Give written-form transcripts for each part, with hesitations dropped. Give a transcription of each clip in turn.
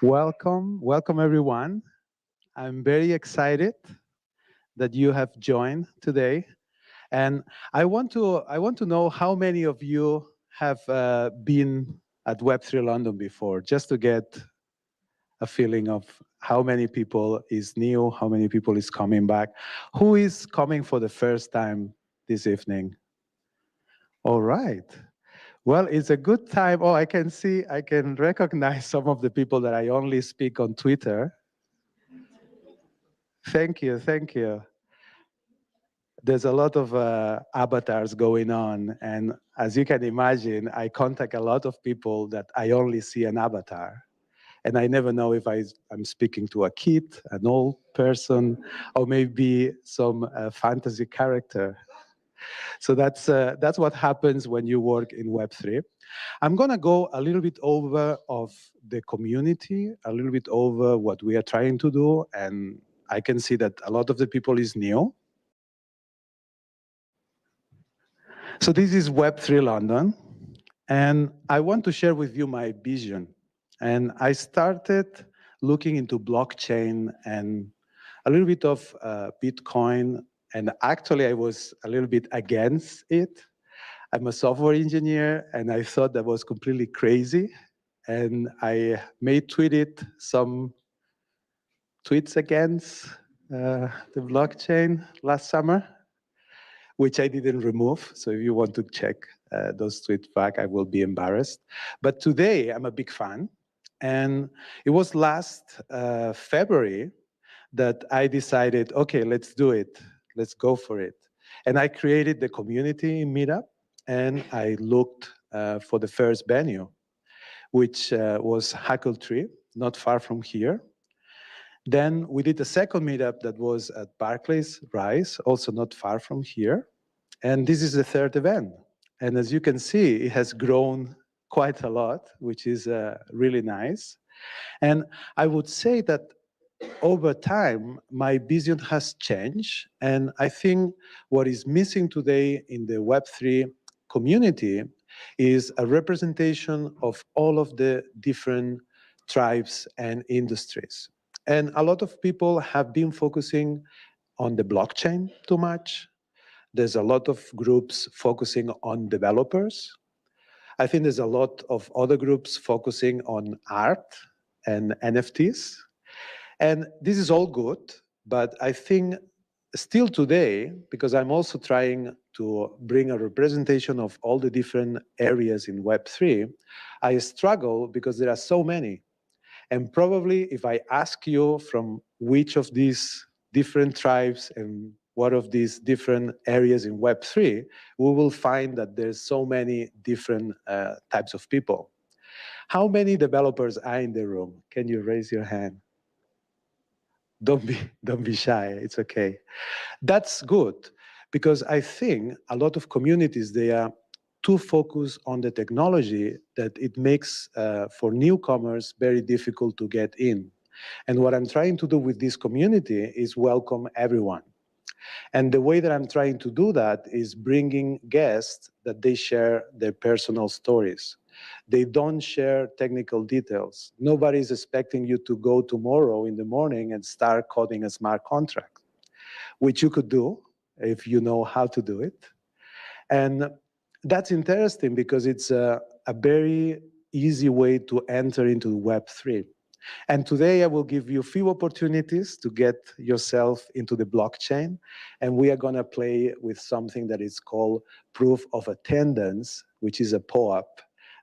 Welcome everyone. I'm very excited that you have joined today, and I want to know how many of you have been at Web3 London before, just to get a feeling of how many people is new, how many people is coming back, who is coming for the first time this evening. All right. Well, it's a good time. Oh, I can recognize some of the people that I only speak on Twitter. Thank you, thank you. There's a lot of avatars going on, and as you can imagine, I contact a lot of people that I only see an avatar, and I never know if I'm speaking to a kid, an old person, or maybe some fantasy character. So that's what happens when you work in Web3. I'm gonna go a little bit over of the community, a little bit over what we are trying to do, and I can see that a lot of the people is new. So this is Web3 London, and I want to share with you my vision. And I started looking into blockchain and a little bit of Bitcoin, and actually I was a little bit against it. I'm a software engineer, and I thought that was completely crazy. And I may tweeted some tweets against the blockchain last summer, which I didn't remove. So if you want to check those tweets back, I will be embarrassed. But today, I'm a big fan. And it was last February that I decided, okay, let's do it. Let's go for it. And I created the community in Meetup, and I looked for the first venue, which was Hackle Tree, not far from here. Then we did a second meetup that was at Barclays Rise, also not far from here. And this is the third event. And as you can see, it has grown quite a lot, which is really nice. And I would say that over time, my vision has changed. And I think what is missing today in the Web3 community is a representation of all of the different tribes and industries. And a lot of people have been focusing on the blockchain too much. There's a lot of groups focusing on developers. I think there's a lot of other groups focusing on art and NFTs. And this is all good, but I think still today, because I'm also trying to bring a representation of all the different areas in Web3, I struggle because there are so many. And probably if I ask you from which of these different tribes and what of these different areas in Web3, we will find that there's so many different types of people. How many developers are in the room? Can you raise your hand? Don't be shy. It's okay. That's good because I think a lot of communities, they are too focused on the technology that it makes for newcomers very difficult to get in. And what I'm trying to do with this community is welcome everyone. And the way that I'm trying to do that is bringing guests that they share their personal stories. They don't share technical details. Nobody is expecting you to go tomorrow in the morning and start coding a smart contract, which you could do if you know how to do it. And that's interesting because it's a very easy way to enter into Web3. And today I will give you a few opportunities to get yourself into the blockchain. And we are going to play with something that is called proof of attendance, which is a POAP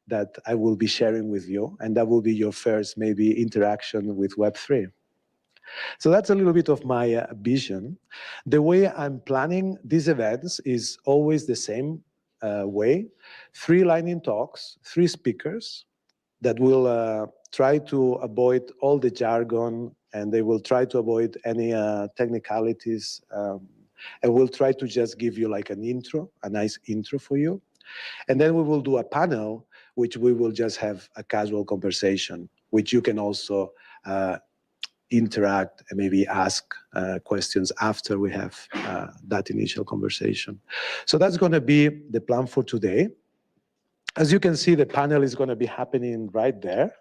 that I will be sharing with you. And that will be your first maybe interaction with Web3. So that's a little bit of my vision. The way I'm planning these events is always the same way. 3 lightning talks, 3 speakers that will try to avoid all the jargon, and they will try to avoid any technicalities, and we'll try to just give you like an intro, a nice intro for you. And then we will do a panel, which we will just have a casual conversation, which you can also interact and maybe ask questions after we have that initial conversation. So that's going to be the plan for today. As you can see, the panel is going to be happening right there.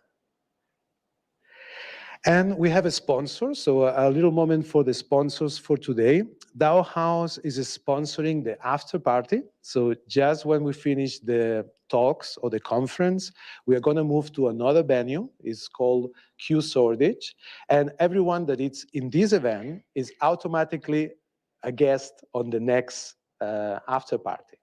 And we have a sponsor, so a little moment for the sponsors for today. DAO House is sponsoring the after party. So just when we finish the talks or the conference, we are going to move to another venue. It's called Q Sordage. And everyone that is in this event is automatically a guest on the next after party.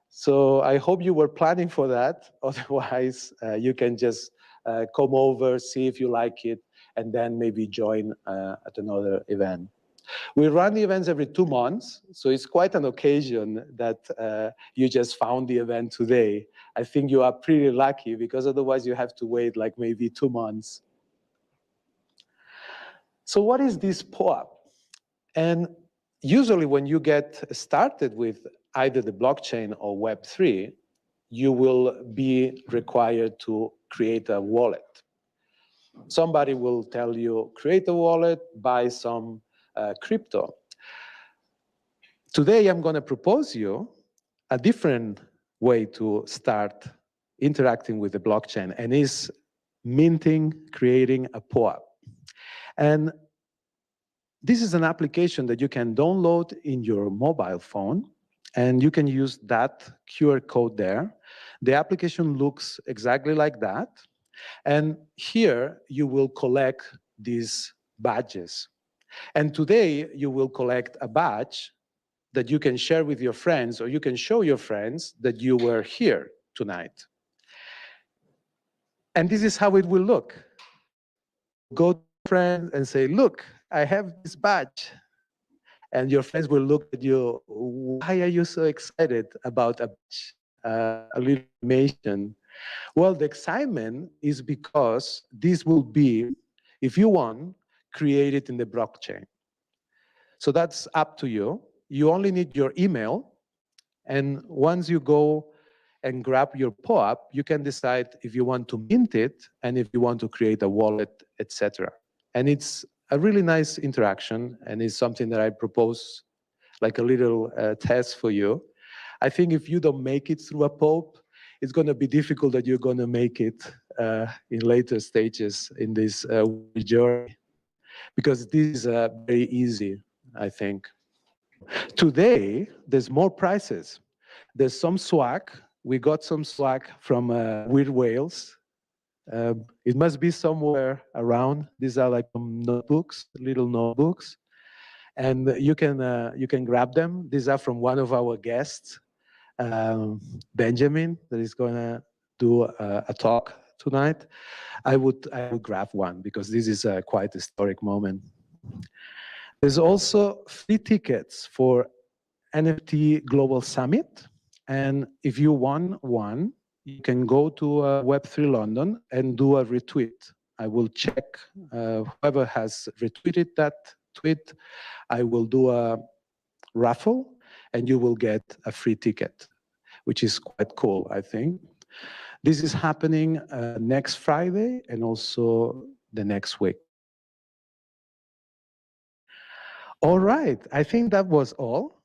So I hope you were planning for that. Otherwise, you can just come over, see if you like it, and then maybe join at another event. We run the events every 2 months, so it's quite an occasion that you just found the event today. I think you are pretty lucky, because otherwise you have to wait like maybe 2 months. So what is this POAP? And usually when you get started with either the blockchain or Web3, you will be required to create a wallet. Somebody will tell you, create a wallet, buy some crypto. Today, I'm going to propose you a different way to start interacting with the blockchain, and is minting, creating a POAP. And this is an application that you can download in your mobile phone, and you can use that QR code there. The application looks exactly like that. And here you will collect these badges. And today you will collect a badge that you can share with your friends, or you can show your friends that you were here tonight. And this is how it will look. Go to your friends and say, look, I have this badge. And your friends will look at you, why are you so excited about a badge? A little animation. Well, the excitement is because this will be, if you want, created in the blockchain. So that's up to you. You only need your email. And once you go and grab your POAP, you can decide if you want to mint it and if you want to create a wallet, etc. And it's a really nice interaction, and it's something that I propose like a little test for you. I think if you don't make it through a POAP, it's going to be difficult that you're going to make it in later stages in this journey, because this is very easy, I think. Today, there's more prizes. There's some swag. We got some swag from Weird Whales. It must be somewhere around. These are like some notebooks, little notebooks. And you can grab them. These are from one of our guests, Benjamin, that is going to do a talk tonight. I would grab one, because this is a quite historic moment. There's also free tickets for NFT Global Summit. And if you want one, you can go to Web3 London and do a retweet. I will check whoever has retweeted that tweet. I will do a raffle, and you will get a free ticket, which is quite cool, I think. This is happening next Friday and also the next week. All right, I think that was all.